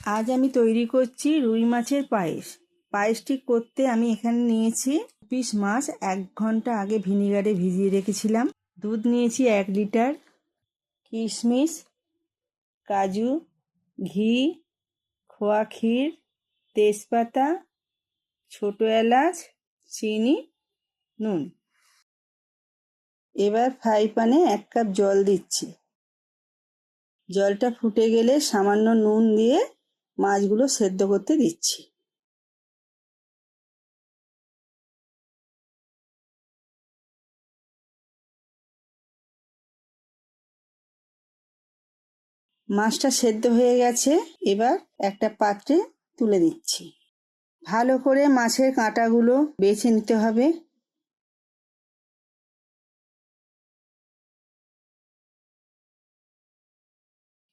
আজ আমি তৈরি করছি রুই মাছের পায়েস। পায়েসটি করতে আমি এখানে নিয়েছি পিস মাছ 1 ঘন্টা আগে ভিনিগারে ভিজিয়ে রেখেছিলাম। দুধ নিয়েছি 1 লিটার, কিশমিশ, কাজু, ঘি, খোয়া ক্ষীর, তেজপাতা, ছোট এলাচ, চিনি, নুন। এবার ফ্রাই প্যানে 1 কাপ জল দিচ্ছি। জলটা ফুটে গেলে সামান্য নুন দিয়ে মাছগুলো সেদ্ধ করতে দিচ্ছি। মাছটা সেদ্ধ হয়ে গেছে, এবার একটা পাত্রে তুলে দিচ্ছি। ভালো করে মাছের কাঁটাগুলো বেছে নিতে হবে।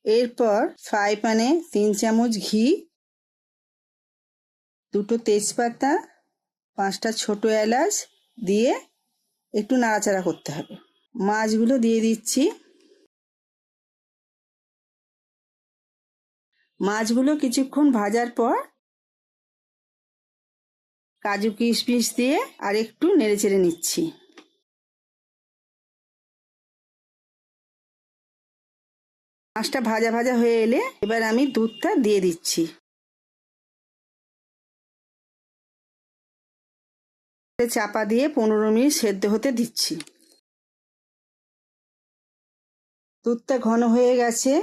এরপর ফ্রাই প্যানে 3 চামচ ঘি, 2টো তেজপাতা, 5টা ছোট এলাচ দিয়ে একটু নাড়াচাড়া করতে হবে। মাছগুলো দিয়ে দিচ্ছি। মাছগুলো কিছুক্ষণ ভাজার পর কাজু কিশমিশ দিয়ে আর একটু নেড়েচেড়ে নিচ্ছি। মাছটা ভাজা ভাজা হয়ে এলে এবার আমি দুধটা দিয়ে দিচ্ছি। চাপা দিয়ে 15 মিনিট সেদ্ধ হতে দিচ্ছি। দুধটা ঘন হয়ে গেছে,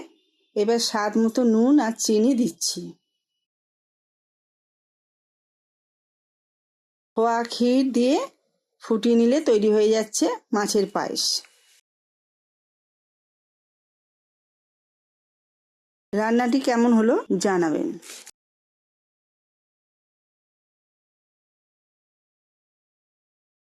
এবার স্বাদ মতো নুন আর চিনি দিচ্ছি। খোয়া ক্ষীর দিয়ে ফুটিয়ে নিলে তৈরি হয়ে যাচ্ছে মাছের পায়েস। রান্নাটি কেমন হলো জানাবেন।